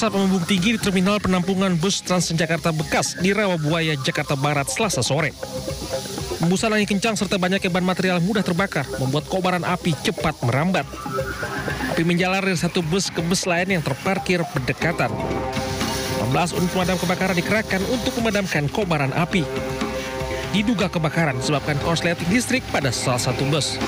Asap membumbung tinggi di terminal penampungan bus Transjakarta Bekas di Rawabuaya, Jakarta Barat, Selasa sore. Hembusan angin kencang serta banyaknya ban material mudah terbakar membuat kobaran api cepat merambat. Api menjalar dari satu bus ke bus lain yang terparkir berdekatan. 16 unit pemadam kebakaran dikerahkan untuk memadamkan kobaran api. Diduga kebakaran disebabkan korsleting listrik pada salah satu bus.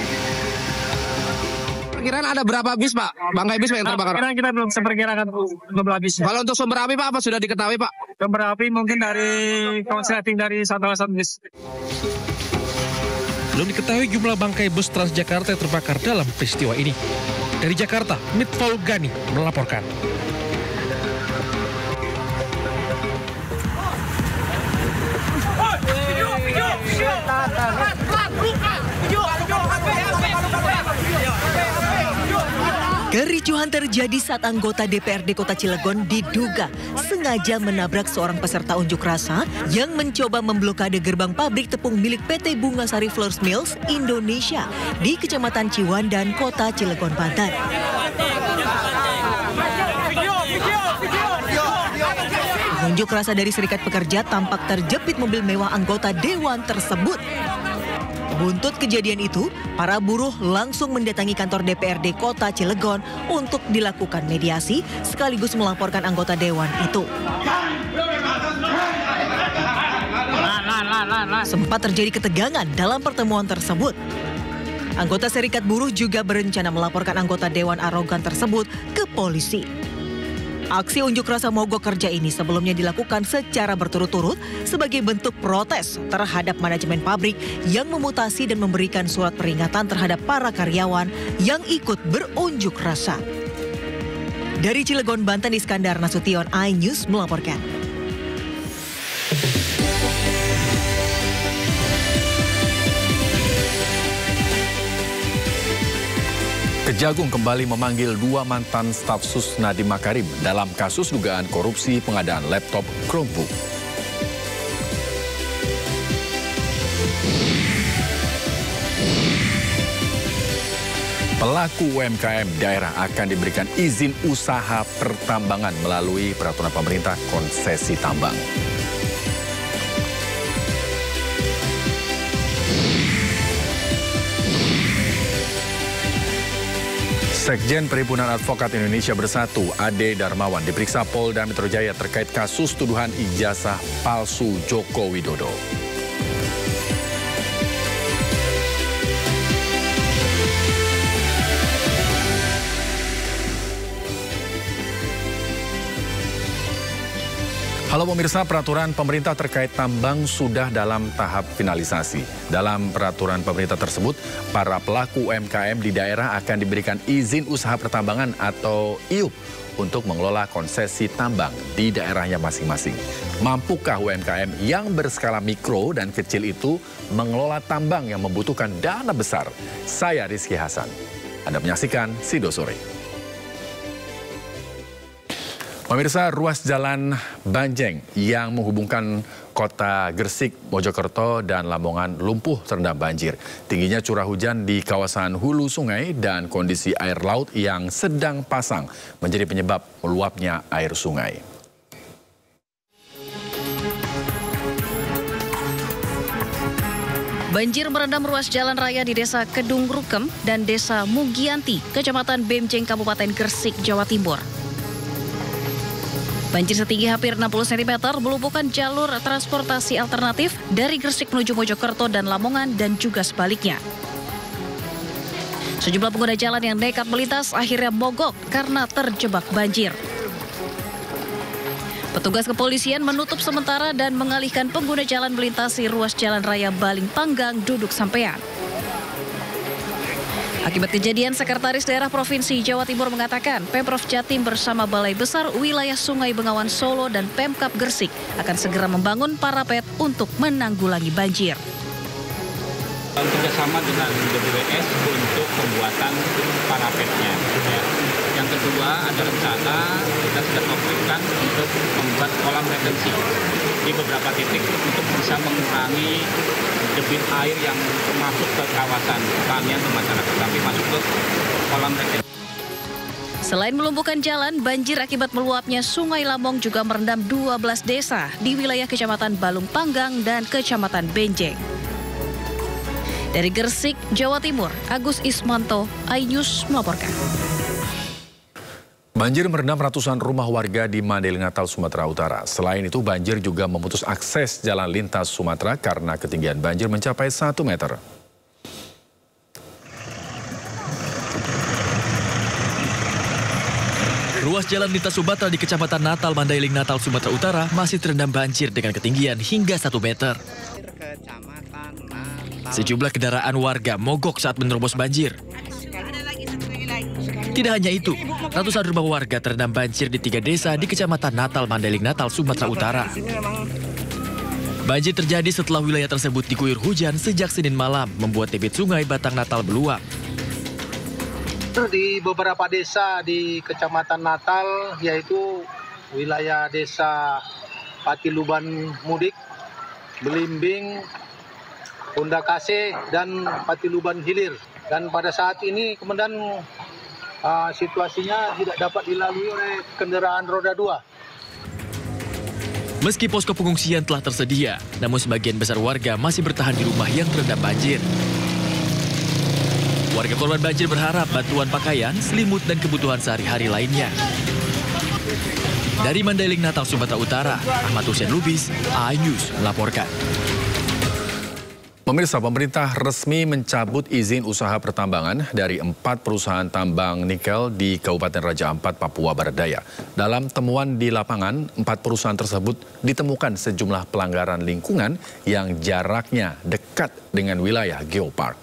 Perkiraan ada berapa bis, Pak? Bangkai bis, Pak, yang terbakar? Kita belum bisa perkirakan berapa bis. Kalau untuk sumber api, Pak, apa sudah diketahui, Pak? Sumber api mungkin dari korsleting dari satu bis. Belum diketahui jumlah bangkai bus Transjakarta yang terbakar dalam peristiwa ini. Dari Jakarta, Mitful Gani melaporkan. Kericuhan terjadi saat anggota DPRD Kota Cilegon diduga sengaja menabrak seorang peserta unjuk rasa yang mencoba memblokade gerbang pabrik tepung milik PT Bungasari Flour Mills Indonesia di Kecamatan Ciwandan, Kota Cilegon, Banten. Unjuk rasa dari Serikat Pekerja tampak terjepit mobil mewah anggota dewan tersebut. Buntut kejadian itu, para buruh langsung mendatangi kantor DPRD Kota Cilegon untuk dilakukan mediasi sekaligus melaporkan anggota dewan itu. Sempat terjadi ketegangan dalam pertemuan tersebut. Anggota Serikat Buruh juga berencana melaporkan anggota dewan arogan tersebut ke polisi. Aksi unjuk rasa mogok kerja ini sebelumnya dilakukan secara berturut-turut sebagai bentuk protes terhadap manajemen pabrik yang memutasi dan memberikan surat peringatan terhadap para karyawan yang ikut berunjuk rasa. Dari Cilegon, Banten, Iskandar Nasution, iNews melaporkan. Kejagung kembali memanggil 2 mantan staf Sus Nadiem Makarim dalam kasus dugaan korupsi pengadaan laptop Chromebook. Pelaku UMKM daerah akan diberikan izin usaha pertambangan melalui peraturan pemerintah konsesi tambang. Sekjen Perhimpunan Advokat Indonesia Bersatu, Ade Darmawan, diperiksa Polda Metro Jaya terkait kasus tuduhan ijazah palsu Joko Widodo. Halo pemirsa, peraturan pemerintah terkait tambang sudah dalam tahap finalisasi. Dalam peraturan pemerintah tersebut, para pelaku UMKM di daerah akan diberikan izin usaha pertambangan atau IUP untuk mengelola konsesi tambang di daerahnya masing-masing. Mampukah UMKM yang berskala mikro dan kecil itu mengelola tambang yang membutuhkan dana besar? Saya Rizky Hasan. Anda menyaksikan Sido Sore. Pemirsa, ruas jalan Banjeng yang menghubungkan kota Gresik, Mojokerto, dan Lamongan lumpuh terendam banjir. Tingginya curah hujan di kawasan hulu sungai dan kondisi air laut yang sedang pasang menjadi penyebab meluapnya air sungai. Banjir merendam ruas jalan raya di Desa Kedung Rukem dan Desa Mugianti, Kecamatan Bemjeng, Kabupaten Gresik, Jawa Timur. Banjir setinggi hampir 60 cm melumpuhkan jalur transportasi alternatif dari Gresik menuju Mojokerto dan Lamongan dan juga sebaliknya. Sejumlah pengguna jalan yang nekat melintas akhirnya mogok karena terjebak banjir. Petugas kepolisian menutup sementara dan mengalihkan pengguna jalan melintasi ruas jalan raya Baling Panggang, Duduk Sampean. Akibat kejadian, Sekretaris Daerah Provinsi Jawa Timur mengatakan Pemprov Jatim bersama Balai Besar Wilayah Sungai Bengawan Solo dan Pemkab Gresik akan segera membangun parapet untuk menanggulangi banjir. Kerjasama dengan BPWS untuk pembuatan parapetnya. Yang kedua, ada rencana kita sudah konkretkan untuk membuat kolam retensi di beberapa titik untuk bisa mengurangi debit air yang masuk ke kawasan pertanian ke masyarakat, tapi masuk ke kolam retensi. Selain melumpuhkan jalan, banjir akibat meluapnya Sungai Lamong juga merendam 12 desa di wilayah Kecamatan Balung Panggang dan Kecamatan Benjeng. Dari Gresik, Jawa Timur, Agus Ismanto, iNews melaporkan. Banjir merendam ratusan rumah warga di Mandailing Natal, Sumatera Utara. Selain itu, banjir juga memutus akses jalan lintas Sumatera karena ketinggian banjir mencapai 1 meter. Ruas jalan lintas Sumatera di Kecamatan Natal, Mandailing Natal, Sumatera Utara masih terendam banjir dengan ketinggian hingga 1 meter. Sejumlah kendaraan warga mogok saat menerobos banjir. Tidak hanya itu, ratusan rumah warga terendam banjir di 3 desa di Kecamatan Natal, Mandailing Natal, Sumatera Utara. Banjir terjadi setelah wilayah tersebut diguyur hujan sejak Senin malam, membuat debit sungai Batang Natal meluap. Di beberapa desa di Kecamatan Natal, yaitu wilayah desa Patiluban Mudik, Belimbing, Undakase, dan Patiluban Hilir. Dan pada saat ini kemudian situasinya tidak dapat dilalui oleh kendaraan roda 2. Meski posko pengungsian telah tersedia, namun sebagian besar warga masih bertahan di rumah yang terendam banjir. Warga korban banjir berharap bantuan pakaian, selimut, dan kebutuhan sehari-hari lainnya. Dari Mandailing Natal, Sumatera Utara, Ahmad Hussein Lubis, iNews melaporkan. Pemirsa, pemerintah resmi mencabut izin usaha pertambangan dari 4 perusahaan tambang nikel di Kabupaten Raja Ampat, Papua Barat Daya. Dalam temuan di lapangan, 4 perusahaan tersebut ditemukan sejumlah pelanggaran lingkungan yang jaraknya dekat dengan wilayah geopark.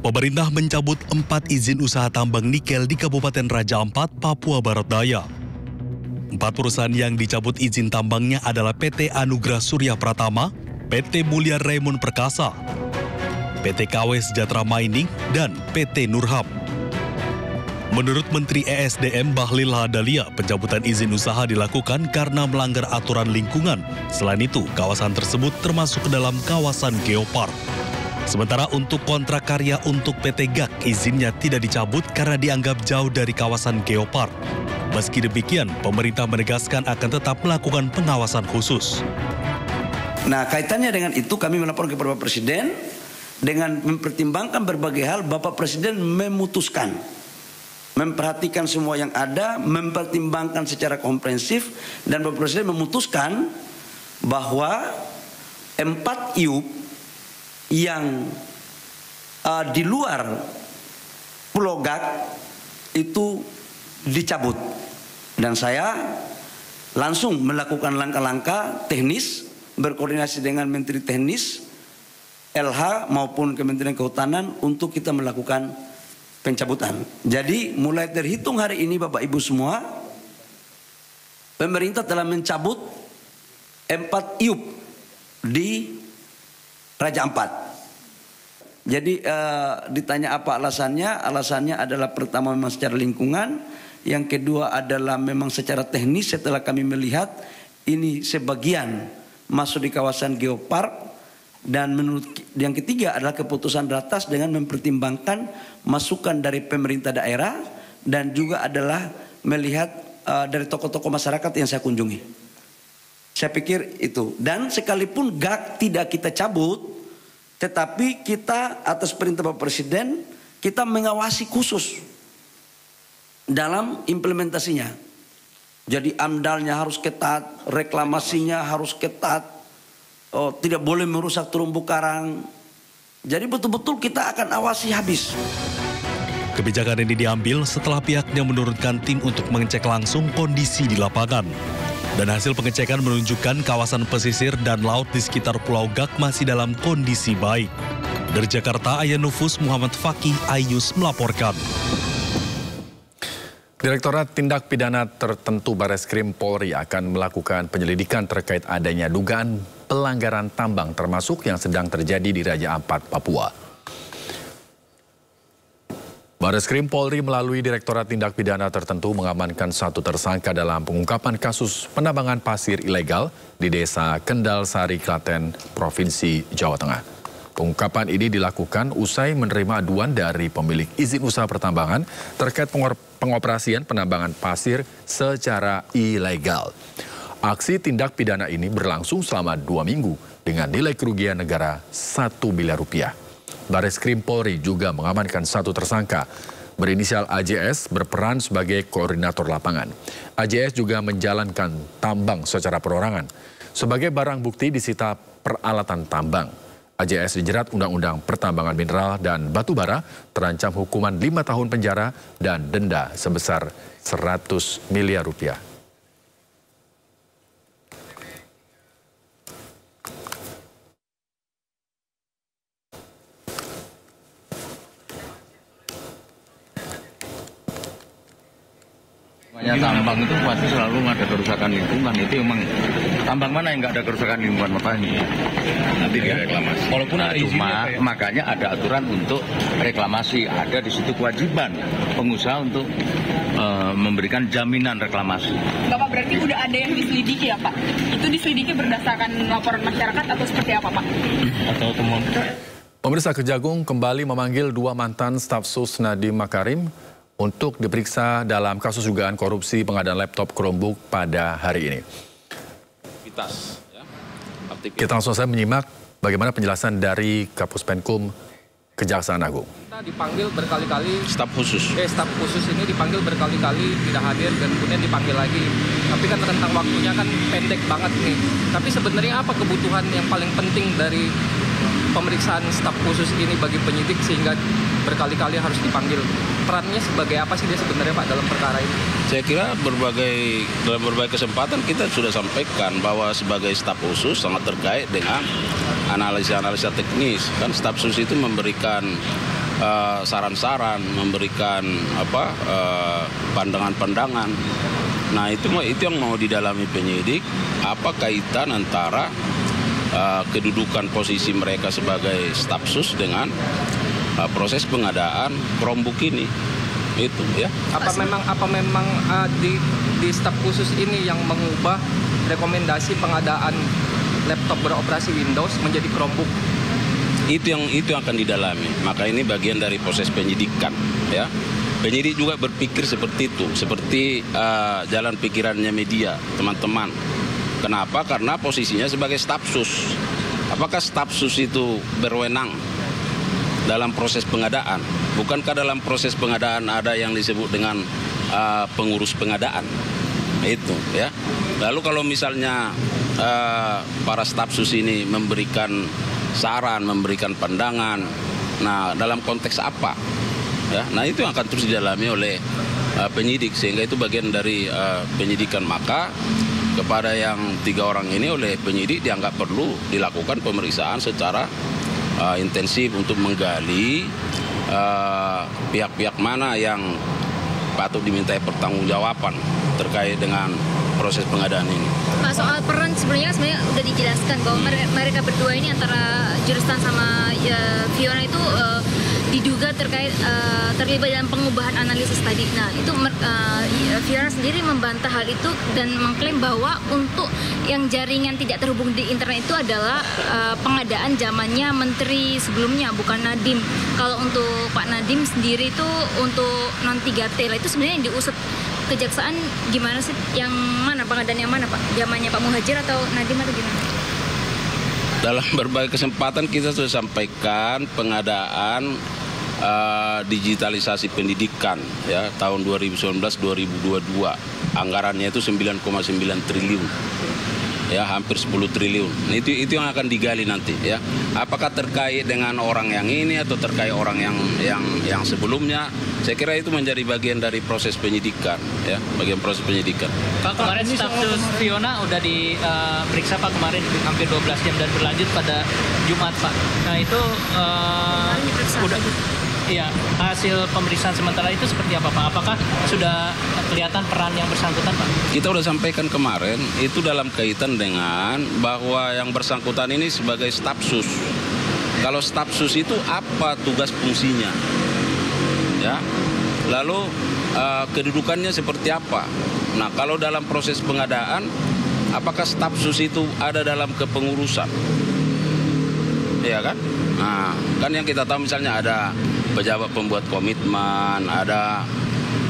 Pemerintah mencabut 4 izin usaha tambang nikel di Kabupaten Raja Ampat, Papua Barat Daya. 4 perusahaan yang dicabut izin tambangnya adalah PT Anugrah Surya Pratama, PT Mulia Raymond Perkasa, PT KW Sejahtera Mining, dan PT Nurham. Menurut Menteri ESDM Bahlil Lahadalia, pencabutan izin usaha dilakukan karena melanggar aturan lingkungan. Selain itu, kawasan tersebut termasuk ke dalam kawasan geopark. Sementara untuk kontrak karya untuk PT GAK, izinnya tidak dicabut karena dianggap jauh dari kawasan geopark. Meski demikian, pemerintah menegaskan akan tetap melakukan pengawasan khusus. Nah, kaitannya dengan itu kami melapor kepada Bapak Presiden dengan mempertimbangkan berbagai hal. Bapak Presiden memutuskan, memperhatikan semua yang ada, mempertimbangkan secara komprehensif, dan Bapak Presiden memutuskan bahwa 4 IUP yang di luar Pulau GAK itu dicabut. Dan saya langsung melakukan langkah-langkah teknis, berkoordinasi dengan Menteri Teknis, LH maupun Kementerian Kehutanan untuk kita melakukan pencabutan. Jadi mulai terhitung hari ini Bapak Ibu semua, pemerintah telah mencabut 4 IUP di Raja Ampat. Jadi ditanya apa alasannya? Alasannya adalah pertama memang secara lingkungan, yang kedua adalah memang secara teknis setelah kami melihat ini sebagian masuk di kawasan geopark, dan menurut yang ketiga adalah keputusan ratas dengan mempertimbangkan masukan dari pemerintah daerah dan juga adalah melihat dari tokoh-tokoh masyarakat yang saya kunjungi. Saya pikir itu. Dan sekalipun GAK tidak kita cabut, tetapi kita atas perintah Bapak Presiden, kita mengawasi khusus dalam implementasinya. Jadi amdalnya harus ketat, reklamasinya harus ketat, tidak boleh merusak terumbu karang. Jadi betul-betul kita akan awasi habis. Kebijakan ini diambil setelah pihaknya menurunkan tim untuk mengecek langsung kondisi di lapangan. Dan hasil pengecekan menunjukkan kawasan pesisir dan laut di sekitar Pulau GAK masih dalam kondisi baik. Dari Jakarta, Ayah Nufus Muhammad Fakih, iNews melaporkan. Direktorat Tindak Pidana Tertentu Bareskrim Polri akan melakukan penyelidikan terkait adanya dugaan pelanggaran tambang termasuk yang sedang terjadi di Raja Ampat, Papua. Bareskrim Polri melalui Direktorat Tindak Pidana Tertentu mengamankan 1 tersangka dalam pengungkapan kasus penambangan pasir ilegal di Desa Kendal Sari, Klaten, Provinsi Jawa Tengah. Pengungkapan ini dilakukan usai menerima aduan dari pemilik izin usaha pertambangan terkait pengoperasian penambangan pasir secara ilegal. Aksi tindak pidana ini berlangsung selama 2 minggu dengan nilai kerugian negara 1 miliar rupiah. Bareskrim Polri juga mengamankan 1 tersangka berinisial AJS berperan sebagai koordinator lapangan. AJS juga menjalankan tambang secara perorangan. Sebagai barang bukti disita peralatan tambang. AJS dijerat Undang-Undang Pertambangan Mineral dan Batubara, terancam hukuman 5 tahun penjara dan denda sebesar 100 miliar rupiah. Tambang itu pasti selalu ada kerusakan lingkungan. Itu emang tambang mana yang nggak ada kerusakan lingkungan, makanya nanti direklamasi. Walaupun ada cuma makanya ada aturan untuk reklamasi, ada di situ kewajiban pengusaha untuk memberikan jaminan reklamasi. Bapak, berarti udah ada yang diselidiki ya Pak? Itu diselidiki berdasarkan laporan masyarakat atau seperti apa Pak? Atau temuan. Pemirsa, Kejagung kembali memanggil 2 mantan staf Sus Nadiem Makarim untuk diperiksa dalam kasus dugaan korupsi pengadaan laptop Chromebook pada hari ini. Kita langsung saja menyimak bagaimana penjelasan dari Kapus Penkum Kejaksaan Agung. Kita dipanggil berkali-kali, staf khusus ini dipanggil berkali-kali, tidak hadir dan kemudian dipanggil lagi. Tapi kan rentang waktunya kan pendek banget nih. Tapi sebenarnya apa kebutuhan yang paling penting dari pemeriksaan staf khusus ini bagi penyidik sehingga berkali-kali harus dipanggil? Perannya sebagai apa sih dia sebenarnya Pak dalam perkara ini? Saya kira dalam berbagai kesempatan kita sudah sampaikan bahwa sebagai staf khusus sangat terkait dengan analisa-analisa teknis. Kan staf khusus itu memberikan saran-saran, memberikan pandangan-pandangan. Nah itu yang mau didalami penyidik, apa kaitan antara kedudukan posisi mereka sebagai staf khusus dengan proses pengadaan Chromebook ini, itu ya. Apa memang di staf khusus ini yang mengubah rekomendasi pengadaan laptop beroperasi Windows menjadi Chromebook? Itu yang akan didalami. Maka ini bagian dari proses penyidikan, ya. Penyidik juga berpikir seperti itu, seperti jalan pikirannya media, teman-teman. Kenapa? Karena posisinya sebagai staf khusus. Apakah staf khusus itu berwenang dalam proses pengadaan? Bukankah dalam proses pengadaan ada yang disebut dengan pengurus pengadaan? Itu ya. Lalu kalau misalnya para staf khusus ini memberikan saran, memberikan pandangan, nah dalam konteks apa? Ya, nah itu yang akan terus didalami oleh penyidik, sehingga itu bagian dari penyidikan. Maka kepada yang 3 orang ini oleh penyidik dianggap perlu dilakukan pemeriksaan secara intensif untuk menggali pihak-pihak mana yang patut dimintai pertanggungjawaban terkait dengan proses pengadaan ini. Pak, soal peran sebenarnya udah dijelaskan bahwa mereka berdua ini antara Jurusan sama Fiona itu diduga terlibat dalam pengubahan analisis tadi. Nah, itu Fiona sendiri membantah hal itu dan mengklaim bahwa untuk yang jaringan tidak terhubung di internet itu adalah pengadaan zamannya menteri sebelumnya, bukan Nadiem. Kalau untuk Pak Nadiem sendiri itu untuk non 3T lah, itu sebenarnya yang diusut Kejaksaan gimana sih? Yang mana pengadaan yang mana Pak? Zamannya Pak Muhadjir atau Nadiem atau gimana? Dalam berbagai kesempatan kita sudah sampaikan pengadaan digitalisasi pendidikan ya tahun 2019-2022 anggarannya itu 9,9 triliun ya, hampir 10 triliun. Itu yang akan digali nanti ya. Apakah terkait dengan orang yang ini atau terkait orang yang sebelumnya? Saya kira itu menjadi bagian dari proses penyidikan ya, bagian proses penyidikan. Pak, kemarin staf khusus Fiona udah diperiksa Pak kemarin hampir 12 jam dan berlanjut pada Jumat Pak. Nah itu udah iya, hasil pemeriksaan sementara itu seperti apa Pak? Apakah sudah kelihatan peran yang bersangkutan Pak? Kita udah sampaikan kemarin itu dalam kaitan dengan bahwa yang bersangkutan ini sebagai staf khusus. Kalau staf khusus itu apa tugas fungsinya? Ya. Lalu kedudukannya seperti apa? Nah, kalau dalam proses pengadaan apakah staf khusus itu ada dalam kepengurusan? ya kan? Nah, kan yang kita tahu misalnya ada pejabat pembuat komitmen, ada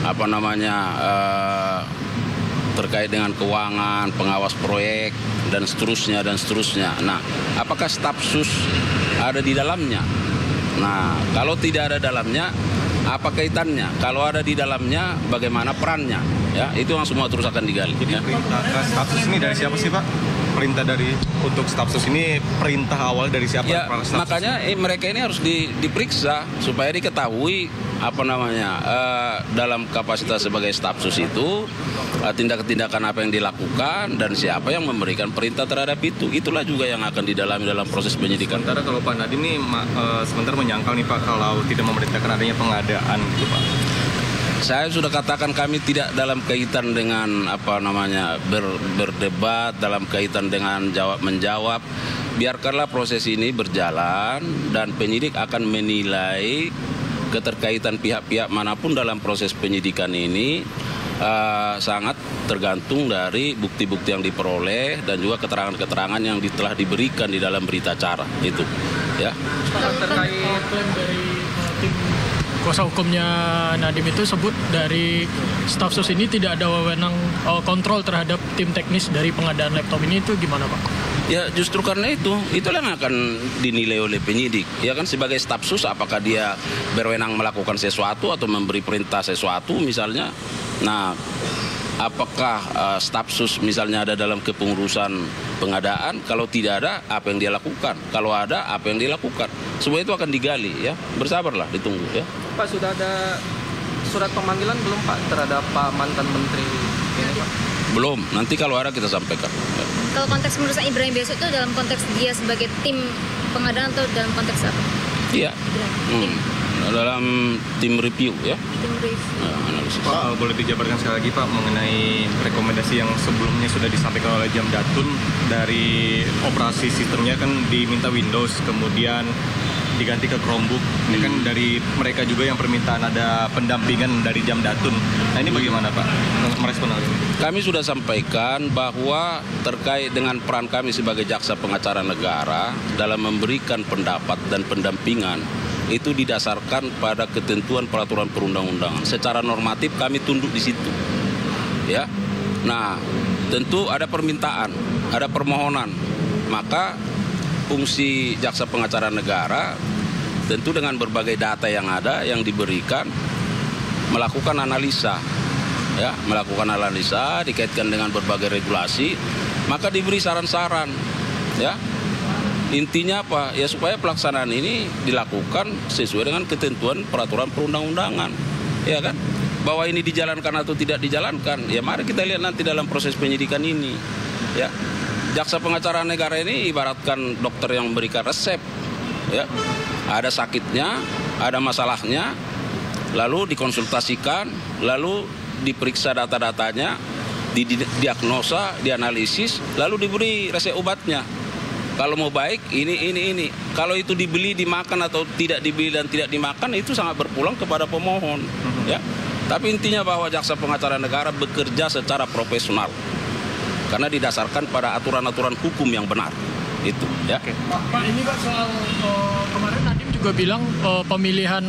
apa namanya terkait dengan keuangan, pengawas proyek dan seterusnya dan seterusnya. Nah, apakah staf sus ada di dalamnya? Nah, kalau tidak ada dalamnya, apa kaitannya? Kalau ada di dalamnya, bagaimana perannya? Ya, itu yang semua terus akan digali. Jadi perintah staf sus ini dari siapa sih, Pak? Perintah dari untuk staf sus ini perintah awal dari siapa? Ya, makanya mereka ini harus diperiksa supaya diketahui apa namanya dalam kapasitas sebagai staf sus itu tindakan-tindakan apa yang dilakukan dan siapa yang memberikan perintah terhadap itu. Itulah juga yang akan didalami dalam proses penyidikan. Sementara kalau Pak Nadiem ini sebentar menyangkal nih Pak kalau tidak memerintahkan adanya pengadaan gitu Pak. Saya sudah katakan kami tidak dalam kaitan dengan apa namanya berdebat, dalam kaitan dengan jawab-menjawab. Biarkanlah proses ini berjalan dan penyidik akan menilai keterkaitan pihak-pihak manapun dalam proses penyidikan ini sangat tergantung dari bukti-bukti yang diperoleh dan juga keterangan-keterangan yang telah diberikan di dalam berita acara itu, ya. Terkait klaim dari tim kuasa hukumnya Nadiem itu sebut dari staf sus ini tidak ada wewenang kontrol terhadap tim teknis dari pengadaan laptop ini, itu gimana Pak? Ya justru karena itulah yang akan dinilai oleh penyidik. Ya kan sebagai staf sus apakah dia berwenang melakukan sesuatu atau memberi perintah sesuatu misalnya. Nah, apakah staf sus misalnya ada dalam kepengurusan pengadaan? Kalau tidak ada, apa yang dia lakukan? Kalau ada, apa yang dia lakukan? Semua itu akan digali ya. Bersabarlah, ditunggu ya. Pak, sudah ada surat pemanggilan belum Pak terhadap Pak mantan menteri ini Pak? Belum, nanti kalau ada kita sampaikan. Ya. Kalau konteks menurut Ibrahim Besok itu dalam konteks dia sebagai tim pengadaan atau dalam konteks apa? Iya. Dalam tim review ya. Tim review. Pak, boleh dijabarkan sekali lagi Pak mengenai rekomendasi yang sebelumnya sudah disampaikan oleh Jamdatun dari operasi sistemnya kan diminta Windows, kemudian diganti ke Chromebook. Ini kan dari mereka juga yang permintaan ada pendampingan dari Jamdatun. Nah ini bagaimana Pak merespon hal ini? Kami sudah sampaikan bahwa terkait dengan peran kami sebagai jaksa pengacara negara dalam memberikan pendapat dan pendampingan itu didasarkan pada ketentuan peraturan perundang-undangan. Secara normatif kami tunduk di situ. Ya. Nah, tentu ada permintaan, ada permohonan. Maka fungsi jaksa pengacara negara tentu dengan berbagai data yang ada yang diberikan melakukan analisa. Ya, melakukan analisa dikaitkan dengan berbagai regulasi, maka diberi saran-saran. Ya. Intinya apa? Ya supaya pelaksanaan ini dilakukan sesuai dengan ketentuan peraturan perundang-undangan. Ya kan? Bahwa ini dijalankan atau tidak dijalankan, ya mari kita lihat nanti dalam proses penyidikan ini. Ya. Jaksa pengacara negara ini ibaratkan dokter yang memberikan resep. Ya. Ada sakitnya, ada masalahnya, lalu dikonsultasikan, lalu diperiksa data-datanya, didiagnosa, dianalisis, lalu diberi resep obatnya. Kalau mau baik, ini. Kalau itu dibeli, dimakan atau tidak dibeli dan tidak dimakan, itu sangat berpulang kepada pemohon. Ya. Tapi intinya bahwa jaksa pengacara negara bekerja secara profesional. Karena didasarkan pada aturan-aturan hukum yang benar. Itu, ya. Pak, ini Pak soal kemarin Nadiem juga bilang pemilihan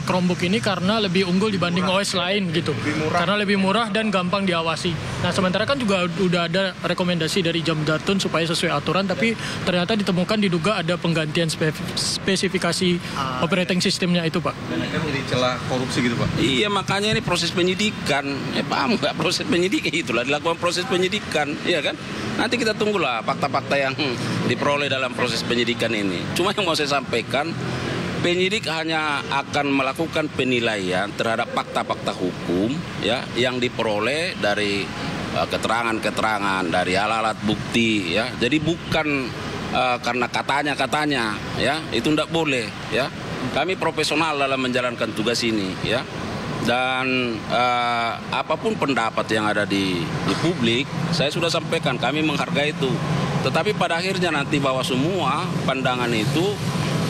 Chromebook ini karena lebih unggul dibanding OS lain gitu. Karena lebih murah dan gampang diawasi. Nah, sementara kan juga udah ada rekomendasi dari Jamdatun supaya sesuai aturan, tapi ternyata ditemukan diduga ada penggantian spesifikasi operating sistemnya itu, Pak. Dan akan menjadi celah korupsi gitu, Pak. Iya, makanya ini proses penyidikan. Paham nggak proses penyidikan? Itulah dilakukan proses penyidikan, iya kan? Nanti kita tunggulah fakta-fakta yang diperoleh dalam proses penyidikan ini. Cuma yang mau saya sampaikan, penyidik hanya akan melakukan penilaian terhadap fakta-fakta hukum ya yang diperoleh dari keterangan-keterangan, dari alat-alat bukti ya. Jadi bukan karena katanya ya, itu tidak boleh ya. Kami profesional dalam menjalankan tugas ini ya. Dan apapun pendapat yang ada di publik, saya sudah sampaikan, kami menghargai itu. Tetapi pada akhirnya nanti bahwa semua pandangan itu,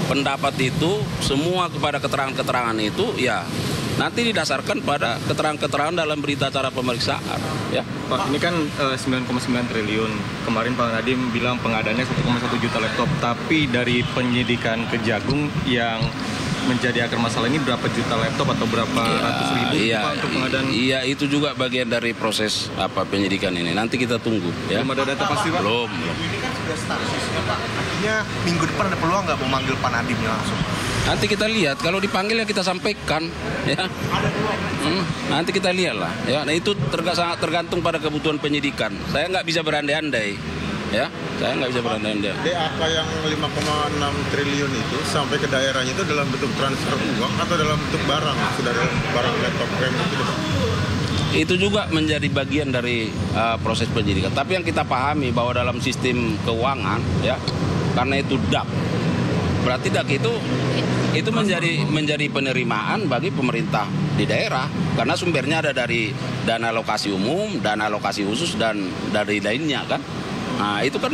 pendapat itu, semua kepada keterangan-keterangan itu, ya nanti didasarkan pada keterangan-keterangan dalam berita acara pemeriksaan. Ya. Pak, ini kan 9,9 triliun. Kemarin Pak Nadiem bilang pengadaannya 1,1 juta laptop, tapi dari penyidikan Kejagung yang menjadi akar masalah ini berapa juta laptop atau berapa ratus ribu Pak untuk pengadaan? Iya, itu juga bagian dari proses penyidikan ini. Nanti kita tunggu. Ya. Belum ada data pasti Pak? Belum. Ini kan sudah statusnya Pak. Artinya minggu depan ada peluang nggak mau manggil Pak Nadiem langsung? Nanti kita lihat, kalau dipanggil ya kita sampaikan, ya. Nanti kita lihat lah, ya. Nah itu sangat tergantung pada kebutuhan penyidikan. Saya nggak bisa berandai-andai, ya. Saya nggak bisa berandai-andai. DAK yang 5,6 triliun itu sampai ke daerahnya itu dalam bentuk transfer uang atau dalam bentuk barang? Sudah ada barang laptop rem itu? Itu juga menjadi bagian dari proses penyidikan. Tapi yang kita pahami bahwa dalam sistem keuangan, ya, karena itu DAK. Berarti DAK itu menjadi penerimaan bagi pemerintah di daerah karena sumbernya ada dari dana alokasi umum, dana alokasi khusus dan dari lainnya kan. Nah, itu kan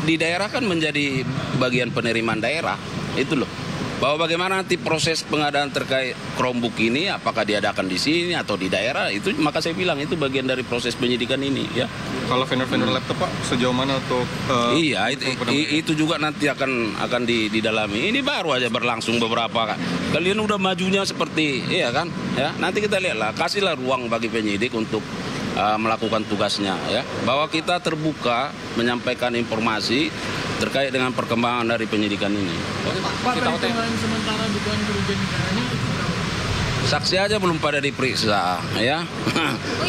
di daerah kan menjadi bagian penerimaan daerah. Itu loh. Bahwa bagaimana nanti proses pengadaan terkait Chromebook ini, apakah diadakan di sini atau di daerah, itu maka saya bilang itu bagian dari proses penyidikan ini, ya. Kalau vendor-vendor laptop Pak, sejauh mana untuk iya, itu juga nanti akan didalami. Ini baru aja berlangsung beberapa. Kalian udah majunya seperti, iya kan? Ya, nanti kita lihatlah, kasihlah ruang bagi penyidik untuk melakukan tugasnya, ya. Bahwa kita terbuka menyampaikan informasi terkait dengan perkembangan dari penyidikan ini. Pak, perhitungan sementara dugaan kerugian negaranya itu berapa? Saksi aja belum pada diperiksa, ya.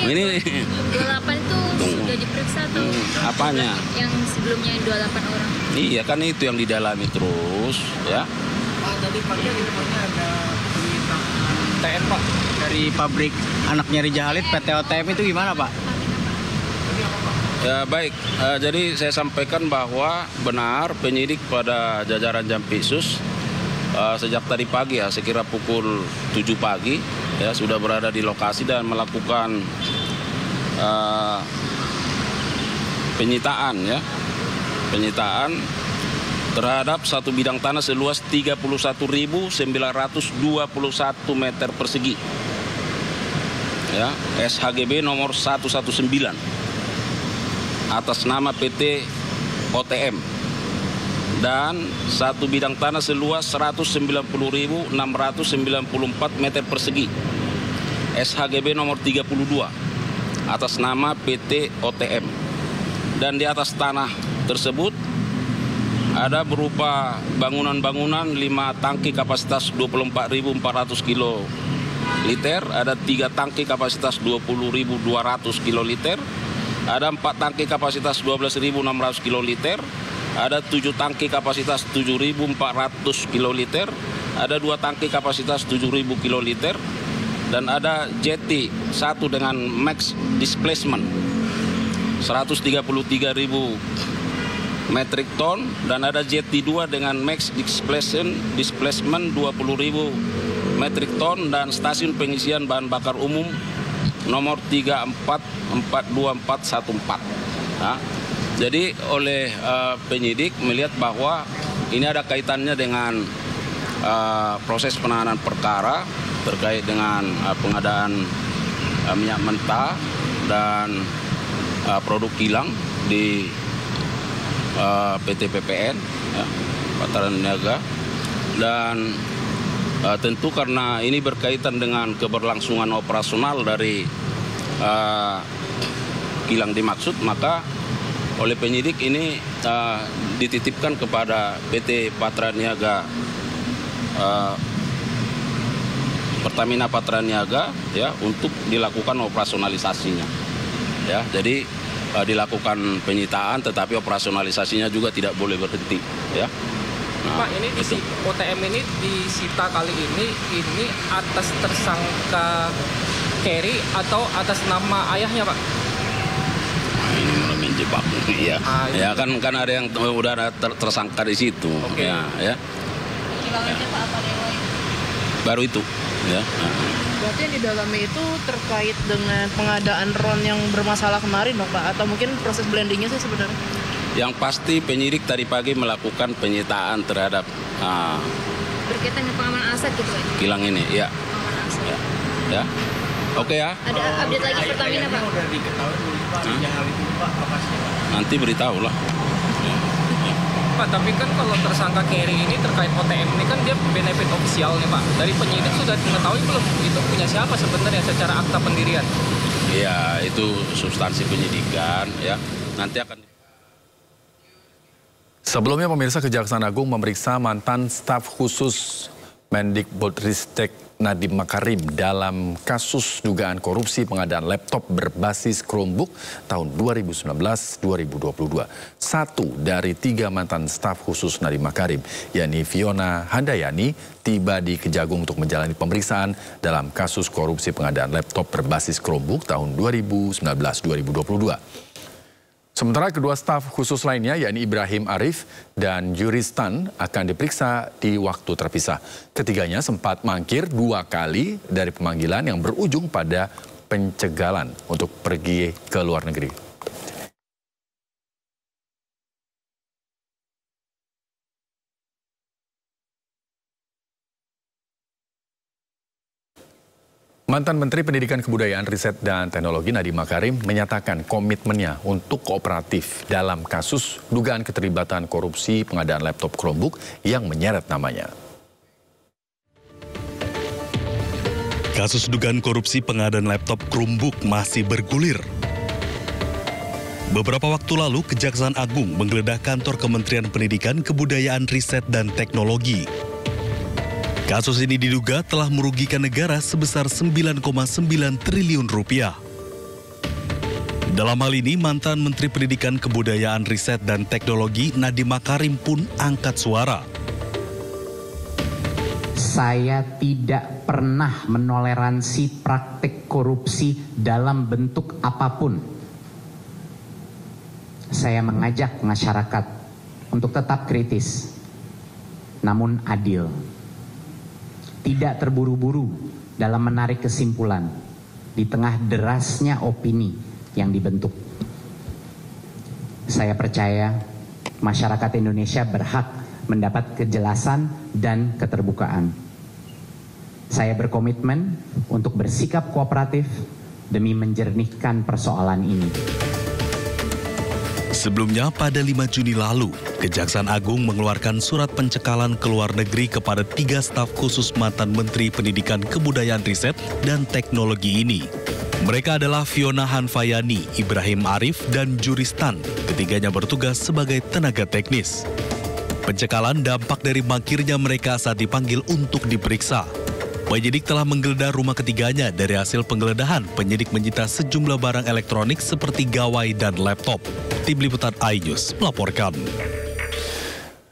Ini 28 itu sudah diperiksa atau apanya? Yang sebelumnya 28 orang? Iya, kan itu yang didalami terus, ya. Pak, tadi pagi di depannya ada TN Pak dari pabrik anaknya Rija Halid, PT OTM itu gimana Pak? Ya baik, jadi saya sampaikan bahwa benar penyidik pada jajaran Jampitsus sejak tadi pagi ya, sekira pukul 7 pagi ya sudah berada di lokasi dan melakukan penyitaan terhadap satu bidang tanah seluas 31.921 meter persegi. Ya, SHGB nomor 119 atas nama PT OTM dan satu bidang tanah seluas 190.694 meter persegi SHGB nomor 32 atas nama PT OTM, dan di atas tanah tersebut ada berupa bangunan-bangunan 5 tangki kapasitas 24.400 kiloliter, ada 3 tangki kapasitas 20.200 kiloliter, ada 4 tangki kapasitas 12.600 kiloliter, ada 7 tangki kapasitas 7.400 kiloliter, ada 2 tangki kapasitas 7.000 kiloliter, dan ada jeti 1 dengan max displacement 133.000 metrik ton, dan ada jeti 2 dengan max displacement 20.000 metrik ton, dan stasiun pengisian bahan bakar umum nomor 344214. Nah, jadi oleh penyidik melihat bahwa ini ada kaitannya dengan proses penanganan perkara terkait dengan pengadaan minyak mentah dan produk kilang di PT PPN, ya, Patraniaga Niaga, dan tentu karena ini berkaitan dengan keberlangsungan operasional dari kilang dimaksud, maka oleh penyidik ini dititipkan kepada PT Patraniaga Pertamina Patraniaga ya untuk dilakukan operasionalisasinya. Ya, jadi dilakukan penyitaan tetapi operasionalisasinya juga tidak boleh berhenti, ya. Nah, Pak, ini di OTM ini disita kali ini atas tersangka Kerry atau atas nama ayahnya, Pak? Ini mulai menjebak, ya. Ya kan ada yang udah ada tersangka di situ, okay. Ya. Baru itu, ya. Berarti yang di dalamnya itu terkait dengan pengadaan RON yang bermasalah kemarin dong Pak? Atau mungkin proses blendingnya sih sebenarnya? Yang pasti penyidik tadi pagi melakukan penyitaan terhadap berkaitan dengan pengamanan aset gitu Pak? Kilang ini, ya. Pengamanan aset. Ya. Ya, oke ya. Ada update lagi Pertamina, Pak? Nanti beritahu lah. Pak, tapi kan kalau tersangka Kerry ini terkait OTM ini kan dia benefit ofisial nih Pak. Dari penyidik sudah mengetahui belum itu punya siapa sebenarnya secara akta pendirian? Iya, itu substansi penyidikan ya. Nanti akan. Sebelumnya pemirsa, Kejaksaan Agung memeriksa mantan staf khusus Mendikbudristek Nadiem Makarim dalam kasus dugaan korupsi pengadaan laptop berbasis Chromebook tahun 2019-2022. Satu dari 3 mantan staf khusus Nadiem Makarim, yakni Fiona Handayani, tiba di Kejagung untuk menjalani pemeriksaan dalam kasus korupsi pengadaan laptop berbasis Chromebook tahun 2019-2022. Sementara kedua staf khusus lainnya, yakni Ibrahim Arif dan Juristan, akan diperiksa di waktu terpisah. Ketiganya sempat mangkir 2 kali dari pemanggilan yang berujung pada pencegalan untuk pergi ke luar negeri. Mantan Menteri Pendidikan Kebudayaan, Riset dan Teknologi Nadiem Makarim menyatakan komitmennya untuk kooperatif dalam kasus dugaan keterlibatan korupsi pengadaan laptop Chromebook yang menyeret namanya. Kasus dugaan korupsi pengadaan laptop Chromebook masih bergulir. Beberapa waktu lalu, Kejaksaan Agung menggeledah kantor Kementerian Pendidikan, Kebudayaan, Riset dan Teknologi. Kasus ini diduga telah merugikan negara sebesar 9,9 triliun rupiah. Dalam hal ini, mantan Menteri Pendidikan, Kebudayaan, Riset, dan Teknologi Nadiem Makarim pun angkat suara. Saya tidak pernah menoleransi praktik korupsi dalam bentuk apapun. Saya mengajak masyarakat untuk tetap kritis, namun adil. Tidak terburu-buru dalam menarik kesimpulan di tengah derasnya opini yang dibentuk. Saya percaya masyarakat Indonesia berhak mendapat kejelasan dan keterbukaan. Saya berkomitmen untuk bersikap kooperatif demi menjernihkan persoalan ini. Sebelumnya, pada 5 Juni lalu, Kejaksaan Agung mengeluarkan surat pencekalan ke luar negeri kepada 3 staf khusus mantan Menteri Pendidikan, Kebudayaan, Riset, dan Teknologi ini. Mereka adalah Fiona Handayani, Ibrahim Arif, dan Juristan. Ketiganya bertugas sebagai tenaga teknis. Pencekalan dampak dari mangkirnya mereka saat dipanggil untuk diperiksa. Penyidik telah menggeledah rumah ketiganya. Dari hasil penggeledahan, penyidik menyita sejumlah barang elektronik seperti gawai dan laptop. Tim Liputan iNews melaporkan.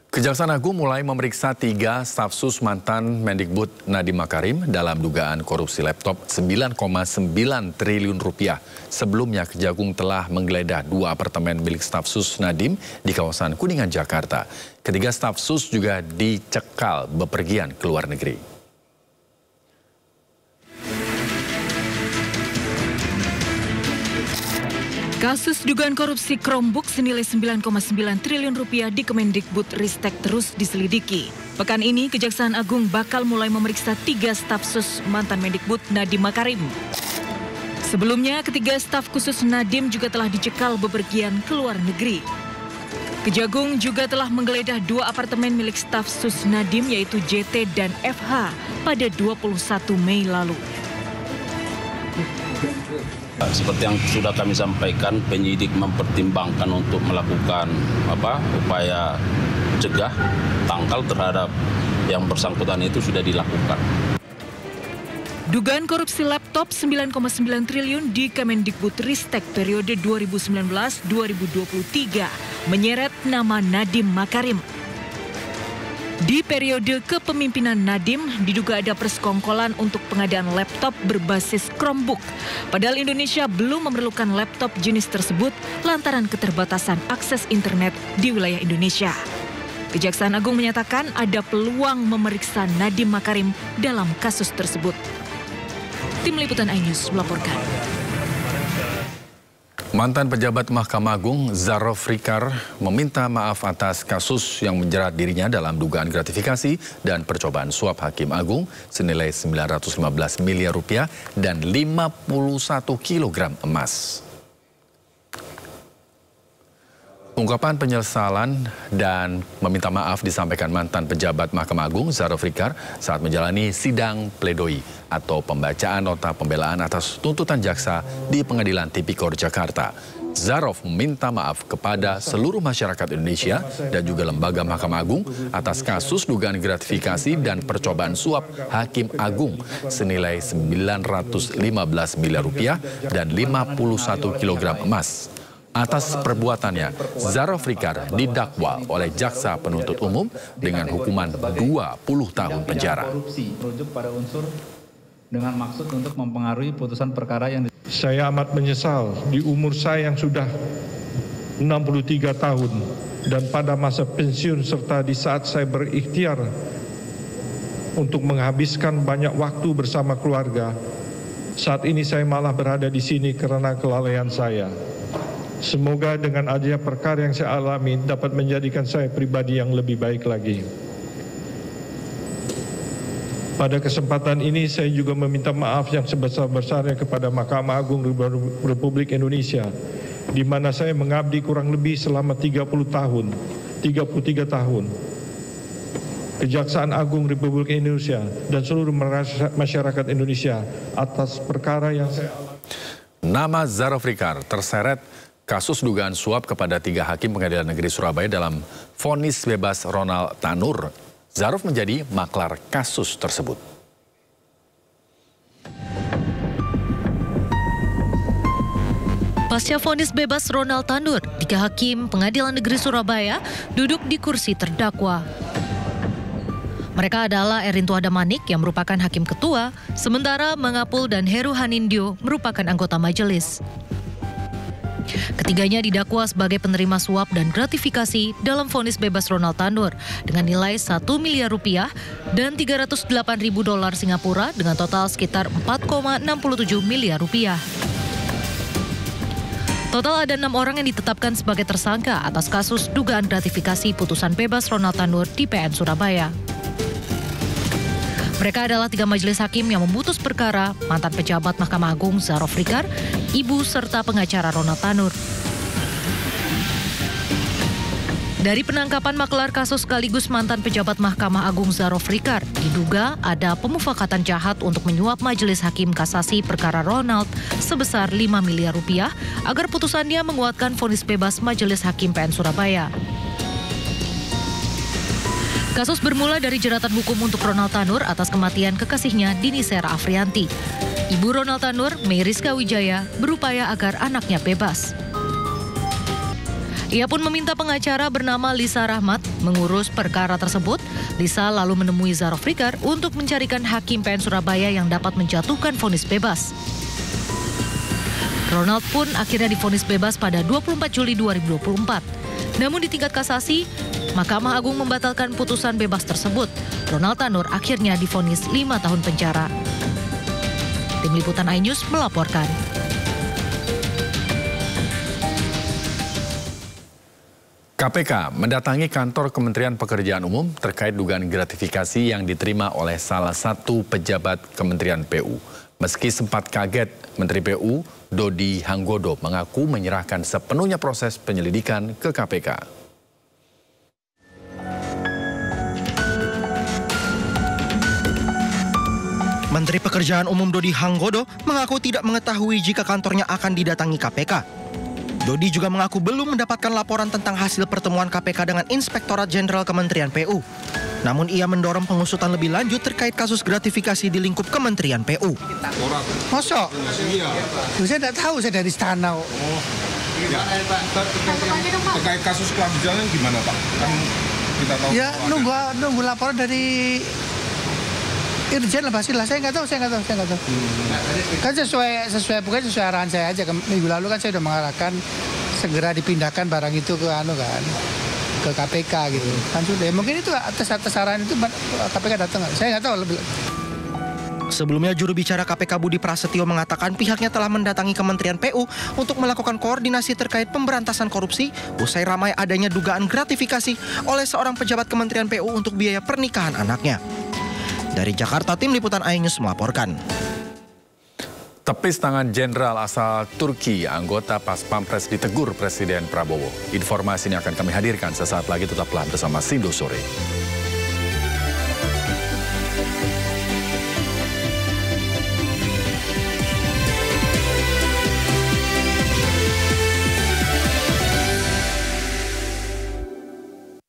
Kejaksaan Agung mulai memeriksa 3 staf sus mantan Mendikbud Nadiem Makarim dalam dugaan korupsi laptop 9,9 triliun rupiah. Sebelumnya, Kejagung telah menggeledah 2 apartemen milik staf sus Nadiem di kawasan Kuningan, Jakarta. Ketiga staf sus juga dicekal bepergian ke luar negeri. Kasus dugaan korupsi Chromebook senilai 9,9 triliun rupiah di Kemendikbudristek terus diselidiki. Pekan ini, Kejaksaan Agung bakal mulai memeriksa 3 staf sus mantan Mendikbud Nadiem Makarim. Sebelumnya, ketiga staf khusus Nadiem juga telah dicekal bepergian ke luar negeri. Kejagung juga telah menggeledah 2 apartemen milik staf sus Nadiem, yaitu JT dan FH, pada 21 Mei lalu. Seperti yang sudah kami sampaikan, penyidik mempertimbangkan untuk melakukan upaya cegah, tangkal terhadap yang bersangkutan itu sudah dilakukan. Dugaan korupsi laptop 9,9 triliun di Kemendikbudristek periode 2019-2023 menyeret nama Nadiem Makarim. Di periode kepemimpinan Nadiem, diduga ada persekongkolan untuk pengadaan laptop berbasis Chromebook. Padahal Indonesia belum memerlukan laptop jenis tersebut lantaran keterbatasan akses internet di wilayah Indonesia. Kejaksaan Agung menyatakan ada peluang memeriksa Nadiem Makarim dalam kasus tersebut. Tim Liputan iNews melaporkan. Mantan pejabat Mahkamah Agung Zarof Rikar meminta maaf atas kasus yang menjerat dirinya dalam dugaan gratifikasi dan percobaan suap Hakim Agung senilai 915 miliar rupiah dan 51 kilogram emas. Ungkapan penyesalan dan meminta maaf disampaikan mantan pejabat Mahkamah Agung Zarof Rikar saat menjalani sidang pledoi atau pembacaan nota pembelaan atas tuntutan jaksa di Pengadilan Tipikor Jakarta. Zarof meminta maaf kepada seluruh masyarakat Indonesia dan juga lembaga Mahkamah Agung atas kasus dugaan gratifikasi dan percobaan suap Hakim Agung senilai 915 miliar rupiah dan 51 kilogram emas. Atas perbuatannya, Zarof Rikar didakwa oleh jaksa penuntut umum dengan hukuman 20 tahun penjara. Merujuk pada unsur dengan maksud untuk mempengaruhi putusan perkara yang saya amat menyesal di umur saya yang sudah 63 tahun dan pada masa pensiun serta di saat saya berikhtiar untuk menghabiskan banyak waktu bersama keluarga. Saat ini saya malah berada di sini karena kelalaian saya. Semoga dengan adanya perkara yang saya alami dapat menjadikan saya pribadi yang lebih baik lagi. Pada kesempatan ini saya juga meminta maaf yang sebesar-besarnya kepada Mahkamah Agung Republik Indonesia, di mana saya mengabdi kurang lebih selama 33 tahun. Kejaksaan Agung Republik Indonesia dan seluruh masyarakat Indonesia atas perkara yang saya alami. Nama Zarof Rikar terseret kasus dugaan suap kepada 3 hakim Pengadilan Negeri Surabaya dalam vonis bebas Ronald Tanur. Zarof menjadi maklar kasus tersebut. Pasca vonis bebas Ronald Tanur, 3 hakim Pengadilan Negeri Surabaya duduk di kursi terdakwa. Mereka adalah Erintua Damanik yang merupakan hakim ketua, sementara Mangapul dan Heru Hanindyo merupakan anggota majelis. Ketiganya didakwa sebagai penerima suap dan gratifikasi dalam vonis bebas Ronald Tanur dengan nilai 1 miliar rupiah dan 308 ribu dolar Singapura dengan total sekitar 4,67 miliar rupiah. Total ada 6 orang yang ditetapkan sebagai tersangka atas kasus dugaan gratifikasi putusan bebas Ronald Tanur di PN Surabaya. Mereka adalah 3 majelis hakim yang memutus perkara mantan pejabat Mahkamah Agung Zarof Rikar, ibu serta pengacara Ronald Tanur. Dari penangkapan maklar kasus sekaligus mantan pejabat Mahkamah Agung Zarof Rikar, diduga ada pemufakatan jahat untuk menyuap majelis hakim kasasi perkara Ronald sebesar 5 miliar rupiah agar putusannya menguatkan vonis bebas majelis hakim PN Surabaya. Kasus bermula dari jeratan hukum untuk Ronald Tanur atas kematian kekasihnya Dini Sera Afrianti. Ibu Ronald Tanur, Meriska Wijaya, berupaya agar anaknya bebas. Ia pun meminta pengacara bernama Lisa Rahmat mengurus perkara tersebut. Lisa lalu menemui Zarof Rikar untuk mencarikan hakim PN Surabaya yang dapat menjatuhkan vonis bebas. Ronald pun akhirnya divonis bebas pada 24 Juli 2024. Namun di tingkat kasasi, Mahkamah Agung membatalkan putusan bebas tersebut. Ronald Tanur akhirnya divonis 5 tahun penjara. Tim Liputan iNews melaporkan. KPK mendatangi kantor Kementerian Pekerjaan Umum terkait dugaan gratifikasi yang diterima oleh salah satu pejabat Kementerian PU. Meski sempat kaget, Menteri PU Dodi Hanggodo mengaku menyerahkan sepenuhnya proses penyelidikan ke KPK. Menteri Pekerjaan Umum Dodi Hanggodo mengaku tidak mengetahui jika kantornya akan didatangi KPK. Dodi juga mengaku belum mendapatkan laporan tentang hasil pertemuan KPK dengan Inspektorat Jenderal Kementerian PU. Namun ia mendorong pengusutan lebih lanjut terkait kasus gratifikasi di lingkup Kementerian PU. Mosok? Saya tidak tahu, saya dari istana. Terkait kasus kelanjutannya gimana Pak? Kan kita tahu. Ya nunggu laporan dari Irjen lah pastilah, saya nggak tahu. Kan sesuai bukan sesuai arahan saya aja. Minggu lalu kan saya sudah mengarahkan segera dipindahkan barang itu ke ke KPK gitu. Kan sudah. Mungkin itu atas arahan itu KPK datang. Saya nggak tahu lebih. Sebelumnya, juru bicara KPK Budi Prasetyo mengatakan pihaknya telah mendatangi Kementerian PU untuk melakukan koordinasi terkait pemberantasan korupsi usai ramai adanya dugaan gratifikasi oleh seorang pejabat Kementerian PU untuk biaya pernikahan anaknya. Dari Jakarta, Tim Liputan iNews melaporkan. Tepis tangan jenderal asal Turki, anggota Pas Pampres ditegur Presiden Prabowo. Informasi ini akan kami hadirkan sesaat lagi, tetaplah bersama Sindo Sore.